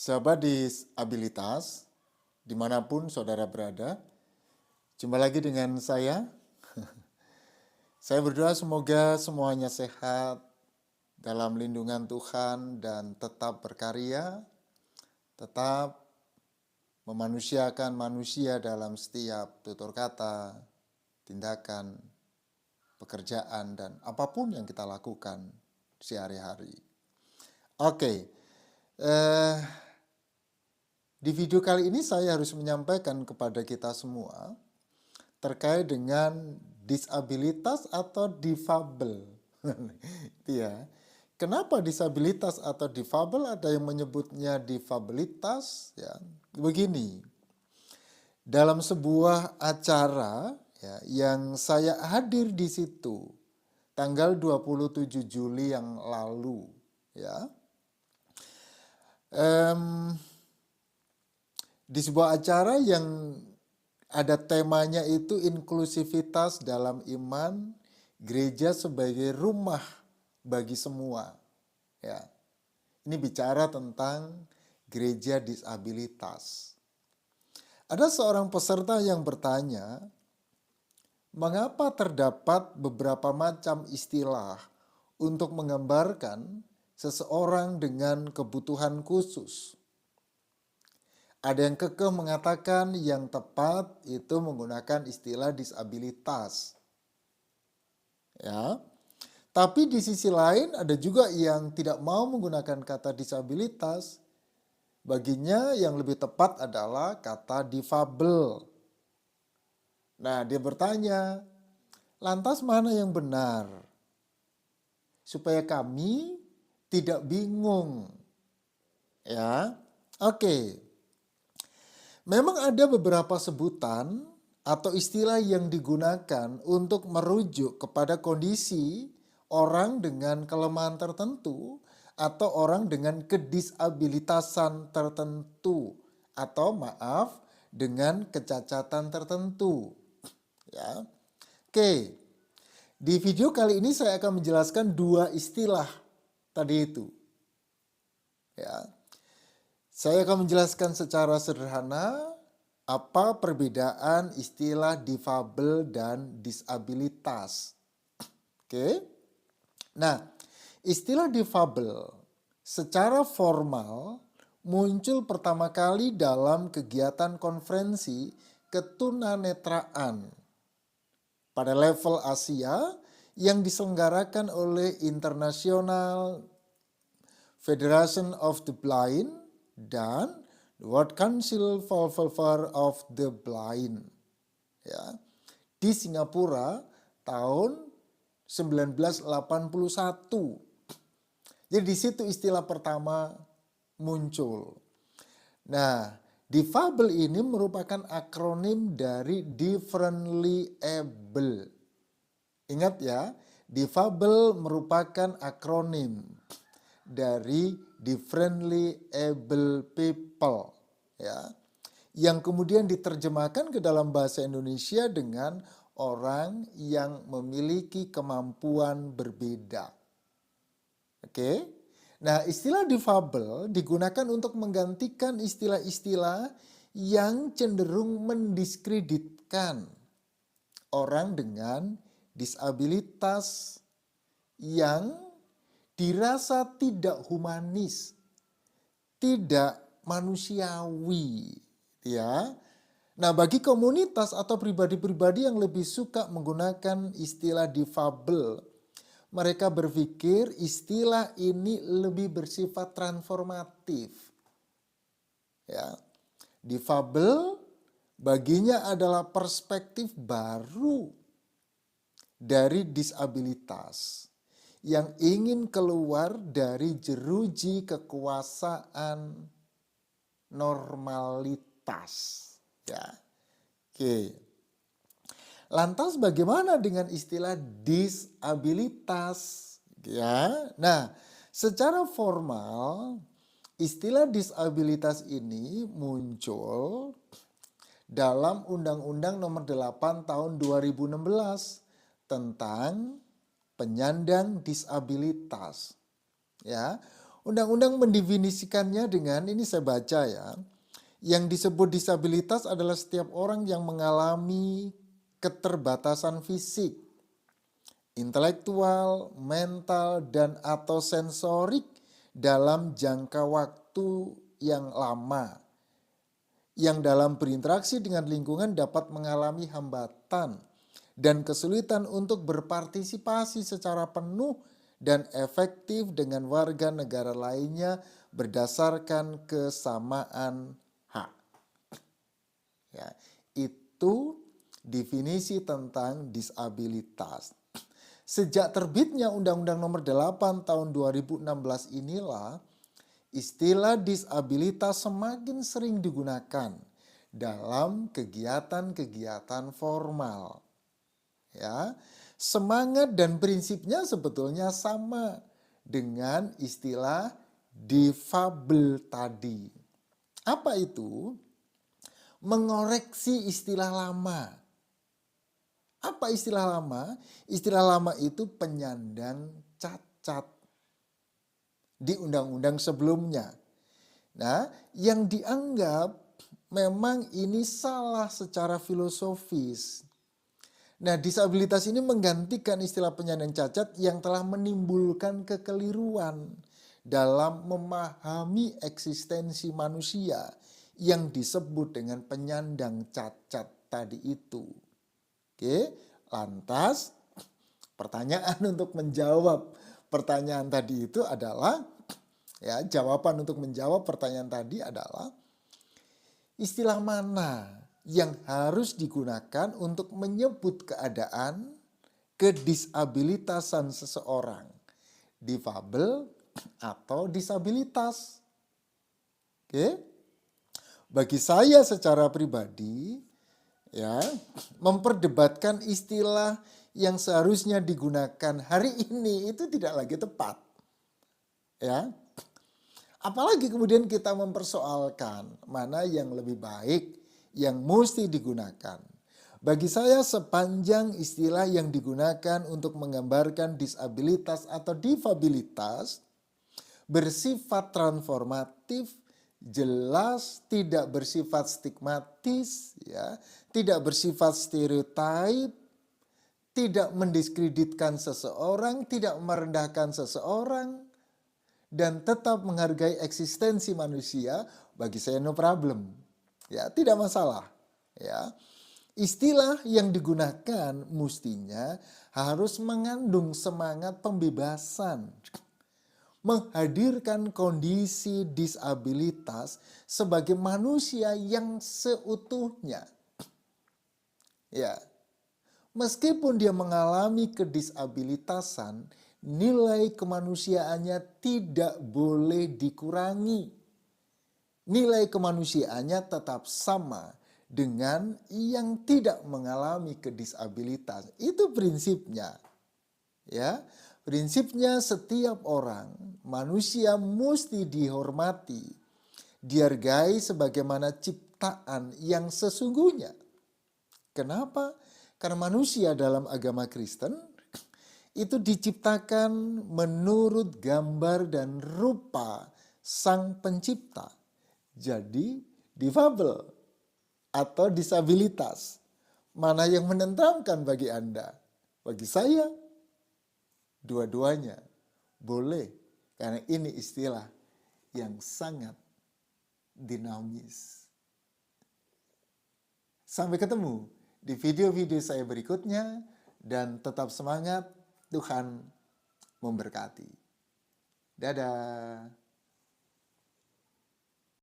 Sahabat disabilitas, dimanapun saudara berada, jumpa lagi dengan saya. Saya berdoa semoga semuanya sehat dalam lindungan Tuhan dan tetap berkarya, tetap memanusiakan manusia dalam setiap tutur kata, tindakan, pekerjaan, dan apapun yang kita lakukan sehari-hari. Oke, di video kali ini saya harus menyampaikan kepada kita semua terkait dengan disabilitas atau difabel. Itu ya. Kenapa disabilitas atau difabel? Ada yang menyebutnya difabilitas ya. Begini. Dalam sebuah acara ya, yang saya hadir di situ tanggal 27 Juli yang lalu ya. Di sebuah acara yang ada temanya itu inklusivitas dalam iman, gereja sebagai rumah bagi semua. Ya. Ini bicara tentang gereja disabilitas. Ada seorang peserta yang bertanya, mengapa terdapat beberapa macam istilah untuk menggambarkan seseorang dengan kebutuhan khusus? Ada yang kekeh mengatakan yang tepat itu menggunakan istilah disabilitas. Ya. Tapi di sisi lain ada juga yang tidak mau menggunakan kata disabilitas. Baginya yang lebih tepat adalah kata difabel. Nah, dia bertanya, lantas mana yang benar? Supaya kami tidak bingung. Ya. Oke. Memang ada beberapa sebutan atau istilah yang digunakan untuk merujuk kepada kondisi orang dengan kelemahan tertentu atau orang dengan kedisabilitasan tertentu atau maaf dengan kecacatan tertentu. Ya. Oke. Di video kali ini saya akan menjelaskan dua istilah tadi itu. Ya. Saya akan menjelaskan secara sederhana apa perbedaan istilah difabel dan disabilitas. Oke. Nah, istilah difabel secara formal muncul pertama kali dalam kegiatan konferensi ketunanetraan pada level Asia yang diselenggarakan oleh International Federation of the Blind dan World Council for Welfare of the Blind ya, di Singapura tahun 1981. Jadi di situ istilah pertama muncul. Nah, difabel ini merupakan akronim dari differently able. Ingat ya, difabel merupakan akronim dari differently able people ya, yang kemudian diterjemahkan ke dalam bahasa Indonesia dengan orang yang memiliki kemampuan berbeda. Oke. Nah, istilah difabel digunakan untuk menggantikan istilah-istilah yang cenderung mendiskreditkan orang dengan disabilitas yang dirasa tidak humanis, tidak manusiawi, ya. Nah, bagi komunitas atau pribadi-pribadi yang lebih suka menggunakan istilah difabel, mereka berpikir istilah ini lebih bersifat transformatif. Ya. Difabel baginya adalah perspektif baru dari disabilitas yang ingin keluar dari jeruji kekuasaan normalitas. Ya. Oke. Lantas bagaimana dengan istilah disabilitas? Ya. Nah, secara formal istilah disabilitas ini muncul dalam Undang-Undang Nomor 8 Tahun 2016 tentang penyandang disabilitas. Ya, Undang-undang mendefinisikannya dengan, ini saya baca ya, yang disebut disabilitas adalah setiap orang yang mengalami keterbatasan fisik, intelektual, mental, dan atau sensorik dalam jangka waktu yang lama, yang dalam berinteraksi dengan lingkungan dapat mengalami hambatan dan kesulitan untuk berpartisipasi secara penuh dan efektif dengan warga negara lainnya berdasarkan kesamaan hak. Ya, itu definisi tentang disabilitas. Sejak terbitnya Undang-Undang Nomor 8 Tahun 2016 inilah istilah disabilitas semakin sering digunakan dalam kegiatan-kegiatan formal. Ya, semangat dan prinsipnya sebetulnya sama dengan istilah difabel tadi. Apa itu? Mengoreksi istilah lama. Apa istilah lama? Istilah lama itu penyandang cacat di undang-undang sebelumnya. Nah, yang dianggap memang ini salah secara filosofis. Nah, disabilitas ini menggantikan istilah penyandang cacat yang telah menimbulkan kekeliruan dalam memahami eksistensi manusia yang disebut dengan penyandang cacat tadi itu. Oke, lantas pertanyaan untuk menjawab pertanyaan tadi itu adalah, ya, jawaban untuk menjawab pertanyaan tadi adalah istilah mana yang harus digunakan untuk menyebut keadaan kedisabilitasan seseorang, difabel atau disabilitas. Oke, bagi saya secara pribadi, ya, memperdebatkan istilah yang seharusnya digunakan hari ini itu tidak lagi tepat. Ya. Apalagi kemudian kita mempersoalkan mana yang lebih baik yang mesti digunakan. Bagi saya sepanjang istilah yang digunakan untuk menggambarkan disabilitas atau difabilitas bersifat transformatif, jelas, tidak bersifat stigmatis, ya, tidak bersifat stereotip, tidak mendiskreditkan seseorang, tidak merendahkan seseorang, dan tetap menghargai eksistensi manusia, bagi saya no problem. Ya, tidak masalah. Ya. Istilah yang digunakan mestinya harus mengandung semangat pembebasan, menghadirkan kondisi disabilitas sebagai manusia yang seutuhnya. Ya, meskipun dia mengalami kedisabilitasan, nilai kemanusiaannya tidak boleh dikurangi. Nilai kemanusiaannya tetap sama dengan yang tidak mengalami kedisabilitas. Itu prinsipnya. Ya, prinsipnya setiap orang, manusia mesti dihormati, dihargai sebagaimana ciptaan yang sesungguhnya. Kenapa? Karena manusia dalam agama Kristen itu diciptakan menurut gambar dan rupa Sang Pencipta. Jadi difabel atau disabilitas, mana yang menenteramkan bagi Anda? Bagi saya, dua-duanya boleh, karena ini istilah yang sangat dinamis. Sampai ketemu di video-video saya berikutnya, dan tetap semangat, Tuhan memberkati. Dadah.